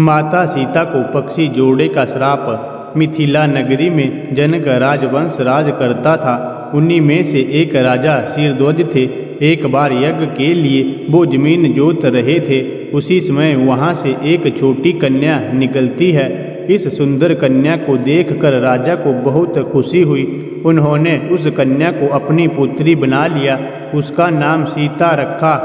माता सीता को पक्षी जोड़े का श्राप। मिथिला नगरी में जनक राजवंश राज करता था। उन्हीं में से एक राजा शीरध्वज थे। एक बार यज्ञ के लिए वो जमीन जोत रहे थे। उसी समय वहाँ से एक छोटी कन्या निकलती है। इस सुंदर कन्या को देखकर राजा को बहुत खुशी हुई। उन्होंने उस कन्या को अपनी पुत्री बना लिया। उसका नाम सीता रखा।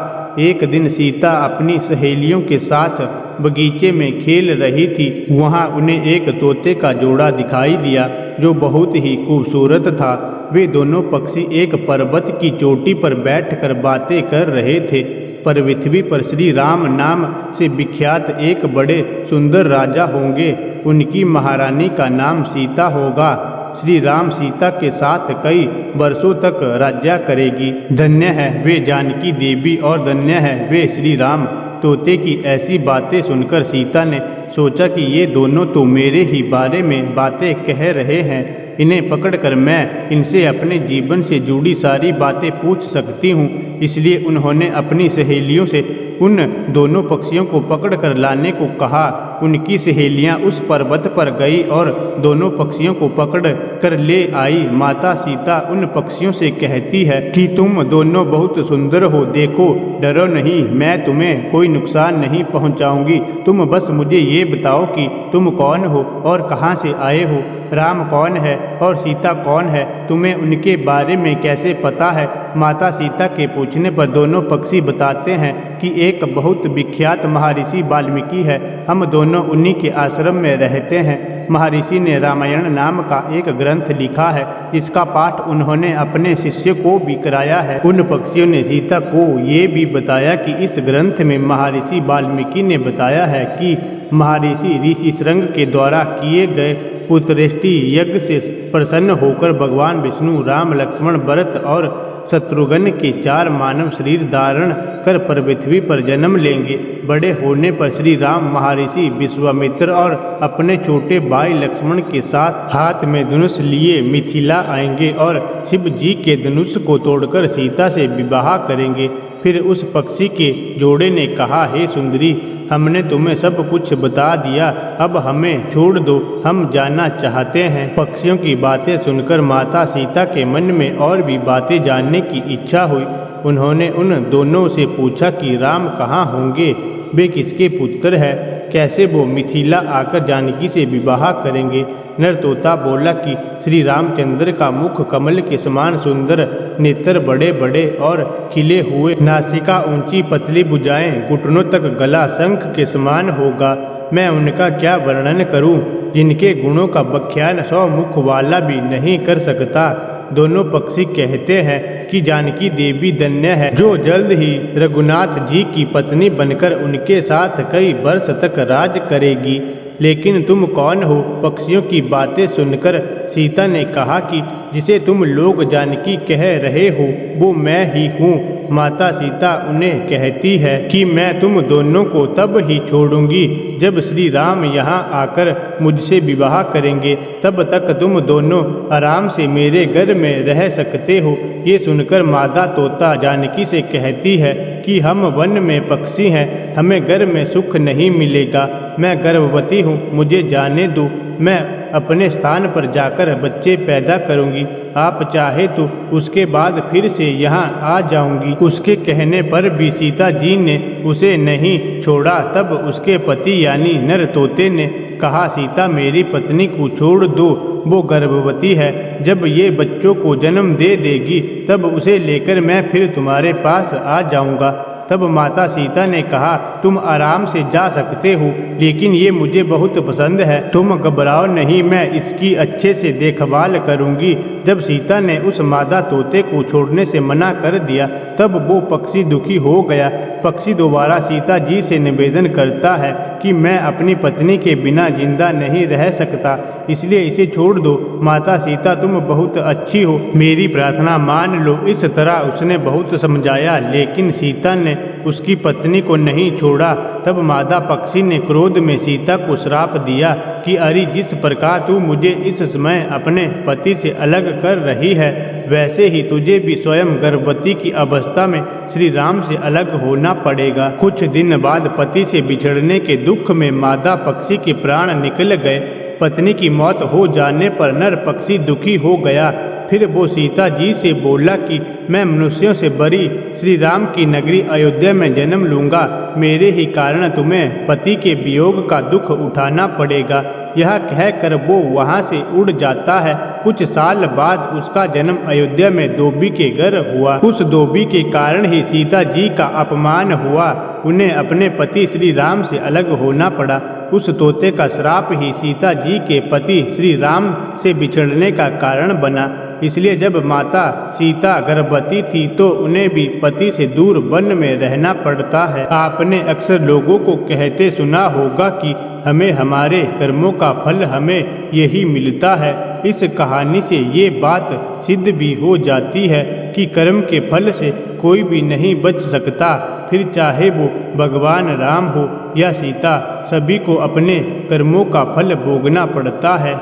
एक दिन सीता अपनी सहेलियों के साथ बगीचे में खेल रही थी। वहाँ उन्हें एक तोते का जोड़ा दिखाई दिया जो बहुत ही खूबसूरत था। वे दोनों पक्षी एक पर्वत की चोटी पर बैठकर बातें कर रहे थे। पर पृथ्वी पर श्री राम नाम से विख्यात एक बड़े सुंदर राजा होंगे। उनकी महारानी का नाम सीता होगा। श्री राम सीता के साथ कई वर्षों तक राज्य करेगी। धन्य है वे जानकी देवी और धन्य है वे श्री राम। तोते की ऐसी बातें सुनकर सीता ने सोचा कि ये दोनों तो मेरे ही बारे में बातें कह रहे हैं। इन्हें पकड़कर मैं इनसे अपने जीवन से जुड़ी सारी बातें पूछ सकती हूँ। इसलिए उन्होंने अपनी सहेलियों से उन दोनों पक्षियों को पकड़कर लाने को कहा। उनकी सहेलियां उस पर्वत पर गई और दोनों पक्षियों को पकड़ कर ले आई। माता सीता उन पक्षियों से कहती है कि तुम दोनों बहुत सुंदर हो। देखो, डरो नहीं, मैं तुम्हें कोई नुकसान नहीं पहुंचाऊंगी। तुम बस मुझे ये बताओ कि तुम कौन हो और कहाँ से आए हो। राम कौन है और सीता कौन है, तुम्हें उनके बारे में कैसे पता है। माता सीता के पूछने पर दोनों पक्षी बताते हैं कि एक बहुत विख्यात महर्षि वाल्मीकि है। हम दोनों उन्हीं के आश्रम में रहते हैं। महर्षि ने रामायण नाम का एक ग्रंथ लिखा है जिसका पाठ उन्होंने अपने शिष्य को भी कराया है। उन पक्षियों ने सीता को ये भी बताया कि इस ग्रंथ में महर्षि वाल्मीकि ने बताया है कि महर्षि ऋषि श्रृंग के द्वारा किए गए पुत्रेष्टि यज्ञ से प्रसन्न होकर भगवान विष्णु राम लक्ष्मण भरत और शत्रुघ्न के 4 मानव शरीर धारण कर पृथ्वी पर जन्म लेंगे। बड़े होने पर श्री राम महर्षि विश्वामित्र और अपने छोटे भाई लक्ष्मण के साथ हाथ में धनुष लिए मिथिला आएंगे और शिव जी के धनुष को तोड़कर सीता से विवाह करेंगे। फिर उस पक्षी के जोड़े ने कहा, हे सुंदरी, हमने तुम्हें सब कुछ बता दिया, अब हमें छोड़ दो, हम जाना चाहते हैं। पक्षियों की बातें सुनकर माता सीता के मन में और भी बातें जानने की इच्छा हुई। उन्होंने उन दोनों से पूछा कि राम कहाँ होंगे, वे किसके पुत्र हैं, कैसे वो मिथिला आकर जानकी से विवाह करेंगे। नर तोता बोला कि श्री रामचंद्र का मुख कमल के समान सुंदर, नेत्र बड़े बड़े और खिले हुए, नासिका ऊंची पतली भुजाएं, घुटनों तक गला शंख के समान होगा। मैं उनका क्या वर्णन करूं, जिनके गुणों का व्याख्यान 100 मुख वाला भी नहीं कर सकता। दोनों पक्षी कहते हैं कि जानकी देवी धन्य है जो जल्द ही रघुनाथ जी की पत्नी बनकर उनके साथ कई वर्ष तक राज करेगी। लेकिन तुम कौन हो। पक्षियों की बातें सुनकर सीता ने कहा कि जिसे तुम लोग जानकी कह रहे हो वो मैं ही हूँ। माता सीता उन्हें कहती है कि मैं तुम दोनों को तब ही छोड़ूंगी जब श्री राम यहाँ आकर मुझसे विवाह करेंगे। तब तक तुम दोनों आराम से मेरे घर में रह सकते हो। ये सुनकर माता तोता जानकी से कहती है कि हम वन में पक्षी हैं, हमें घर में सुख नहीं मिलेगा। मैं गर्भवती हूँ, मुझे जाने दो, मैं अपने स्थान पर जाकर बच्चे पैदा करूंगी। आप चाहे तो उसके बाद फिर से यहाँ आ जाऊंगी। उसके कहने पर भी सीता जी ने उसे नहीं छोड़ा। तब उसके पति यानी नर तोते ने कहा, सीता मेरी पत्नी को छोड़ दो, वो गर्भवती है। जब ये बच्चों को जन्म दे देगी तब उसे लेकर मैं फिर तुम्हारे पास आ जाऊंगा। तब माता सीता ने कहा, तुम आराम से जा सकते हो, लेकिन ये मुझे बहुत पसंद है। तुम घबराओ नहीं, मैं इसकी अच्छे से देखभाल करूंगी। जब सीता ने उस मादा तोते को छोड़ने से मना कर दिया तब वो पक्षी दुखी हो गया। पक्षी दोबारा सीता जी से निवेदन करता है कि मैं अपनी पत्नी के बिना जिंदा नहीं रह सकता, इसलिए इसे छोड़ दो। माता सीता तुम बहुत अच्छी हो, मेरी प्रार्थना मान लो। इस तरह उसने बहुत समझाया, लेकिन सीता ने उसकी पत्नी को नहीं छोड़ा। तब मादा पक्षी ने क्रोध में सीता को श्राप दिया कि अरे, जिस प्रकार तू मुझे इस समय अपने पति से अलग कर रही है वैसे ही तुझे भी स्वयं गर्भवती की अवस्था में श्री राम से अलग होना पड़ेगा। कुछ दिन बाद पति से बिछड़ने के दुख में मादा पक्षी के प्राण निकल गए। पत्नी की मौत हो जाने पर नर पक्षी दुखी हो गया। फिर वो सीता जी से बोला कि मैं मनुष्यों से बड़ी श्री राम की नगरी अयोध्या में जन्म लूँगा। मेरे ही कारण तुम्हें पति के वियोग का दुख उठाना पड़ेगा। यह कहकर वो वहाँ से उड़ जाता है। कुछ साल बाद उसका जन्म अयोध्या में धोबी के घर हुआ। उस धोबी के कारण ही सीता जी का अपमान हुआ। उन्हें अपने पति श्री राम से अलग होना पड़ा। उस तोते का श्राप ही सीता जी के पति श्री राम से बिछड़ने का कारण बना। इसलिए जब माता सीता गर्भवती थी तो उन्हें भी पति से दूर वन में रहना पड़ता है। आपने अक्सर लोगों को कहते सुना होगा कि हमें हमारे कर्मों का फल हमें यही मिलता है। इस कहानी से ये बात सिद्ध भी हो जाती है कि कर्म के फल से कोई भी नहीं बच सकता। फिर चाहे वो भगवान राम हो या सीता, सभी को अपने कर्मों का फल भोगना पड़ता है।